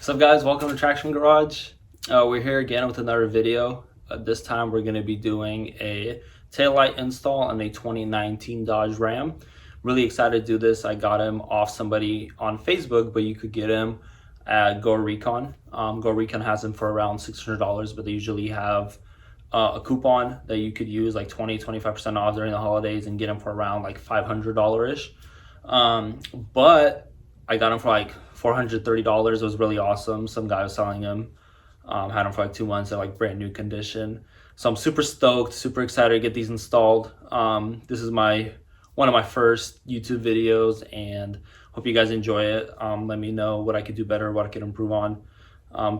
What's up, guys? Welcome to Traction Garage. We're here again with another video. This time we're going to be doing a taillight install on a 2019 Dodge Ram. Really excited to do this. I got him off somebody on Facebook, but you could get him at GORECON. GORECON has him for around $600, but they usually have a coupon that you could use, like 20-25% off during the holidays, and get him for around like $500-ish. But I got him for like $430. It was really awesome. Some guy was selling him, had him for like 2 months at like brand new condition. So I'm super stoked, super excited to get these installed. This is one of my first YouTube videos, and hope you guys enjoy it. Let me know what I could do better, what I could improve on.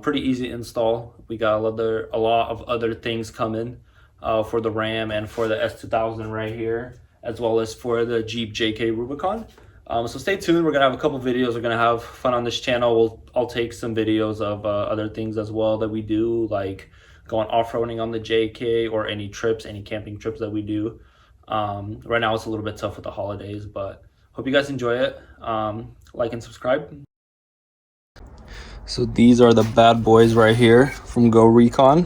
Pretty easy install. We got a lot of other things coming for the Ram and for the S2000 right here, as well as for the Jeep JK Rubicon. So stay tuned. We're gonna have a couple videos. We're gonna have fun on this channel. I'll take some videos of other things as well that we do, like going off-roading on the JK, or any camping trips that we do. Right now it's a little bit tough with the holidays, but hope you guys enjoy it. Like and subscribe. So these are the bad boys right here from GORECON.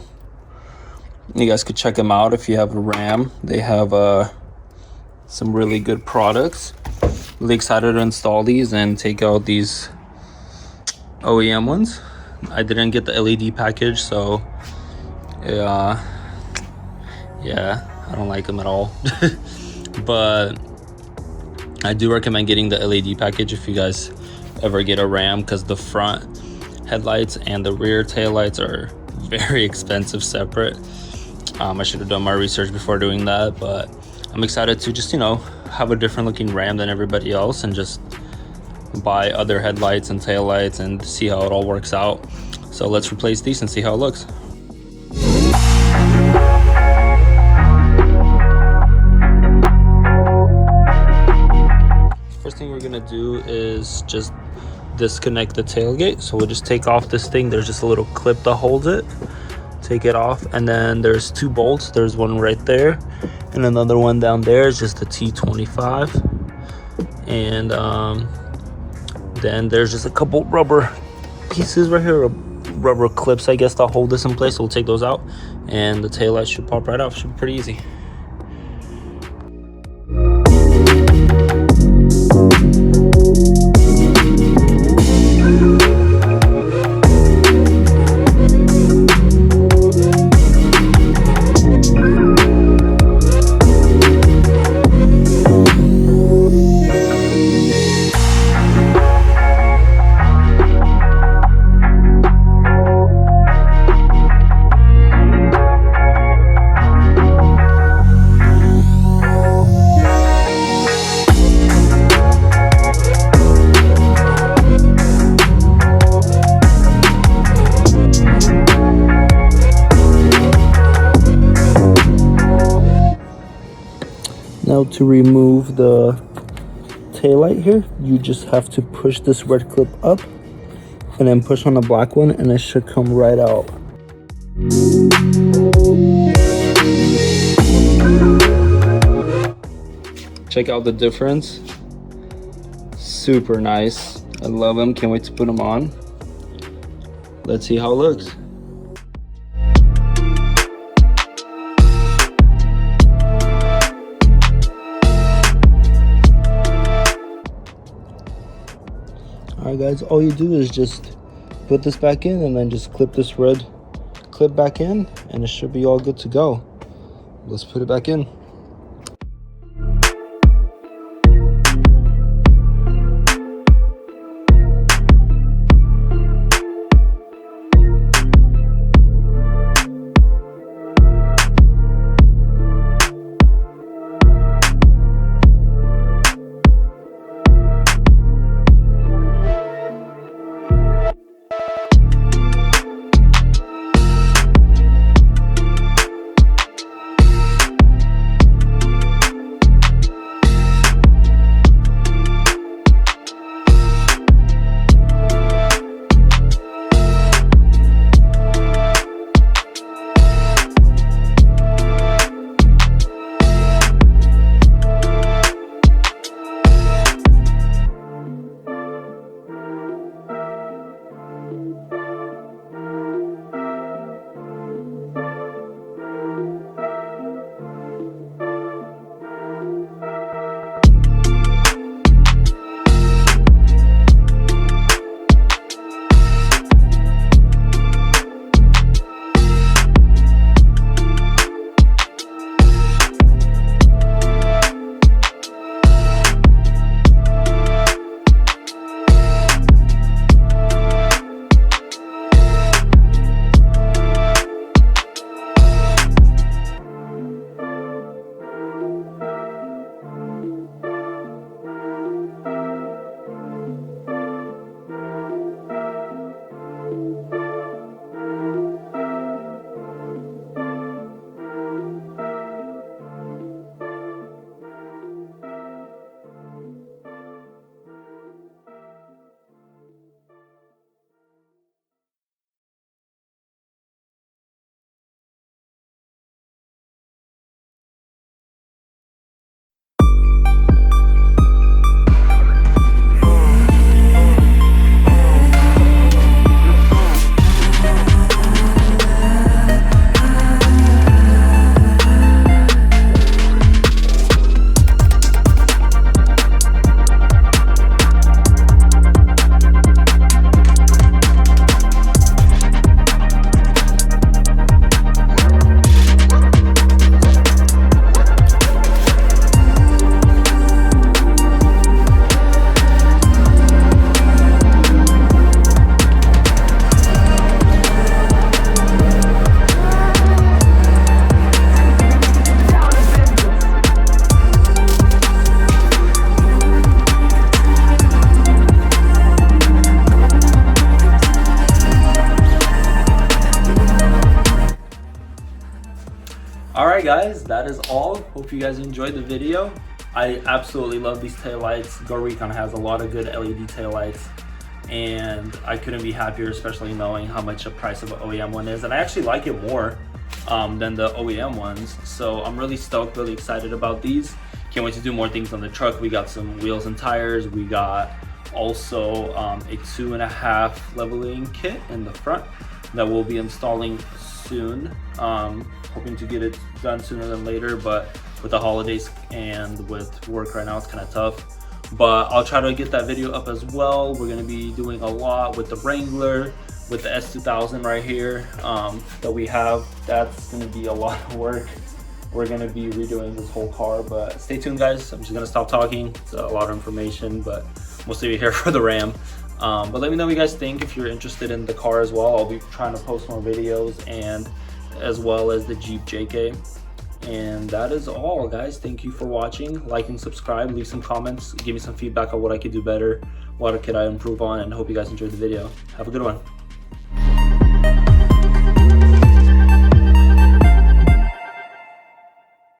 You guys could check them out if you have a Ram. They have some really good products. Really excited to install these and take out these OEM ones. I didn't get the LED package, so yeah, I don't like them at all. But I do recommend getting the LED package if you guys ever get a Ram, because the front headlights and the rear taillights are very expensive separate. I should have done my research before doing that, but I'm excited to just, have a different looking Ram than everybody else, and just buy other headlights and taillights and see how it all works out. So let's replace these and see how it looks. First thing we're gonna do is just disconnect the tailgate. So we'll just take off this thing. There's just a little clip that holds it. Take it off, and then there's 2 bolts. There's one right there, and another one down there is just a T25. And then there's just a couple rubber pieces right here, rubber clips, I guess, to hold this in place. So we'll take those out, and the taillight should pop right off. Should be pretty easy. Now to remove the taillight here, you just have to push this red clip up and then push on the black one, and it should come right out. Check out the difference. Super nice. I love them. Can't wait to put them on. Let's see how it looks. Alright guys, all you do is just put this back in, and then just clip this red clip back in, and it should be all good to go. Let's put it back in. guys, that is all. Hope you guys enjoyed the video. I absolutely love these taillights. GORECON has a lot of good LED taillights, and I couldn't be happier, especially knowing how much the price of an OEM one is. And I actually like it more than the OEM ones. So I'm really stoked, really excited about these. Can't wait to do more things on the truck. We got some wheels and tires. We got also a 2.5 leveling kit in the front that we'll be installing soon. Hoping to get it done sooner than later, but with the holidays and with work right now, it's kind of tough. But I'll try to get that video up as well. We're gonna be doing a lot with the Wrangler, with the S2000 right here that we have. That's gonna be a lot of work. We're gonna be redoing this whole car, but stay tuned, guys. I'm just gonna stop talking. It's a lot of information, but mostly we're here for the Ram. But let me know what you guys think if you're interested in the car as well. I'll be trying to post more videos, and as well as the Jeep JK. And that is all, guys. Thank you for watching. Like and subscribe, leave some comments, give me some feedback on what I could do better, what could I improve on, and hope you guys enjoyed the video. Have a good one.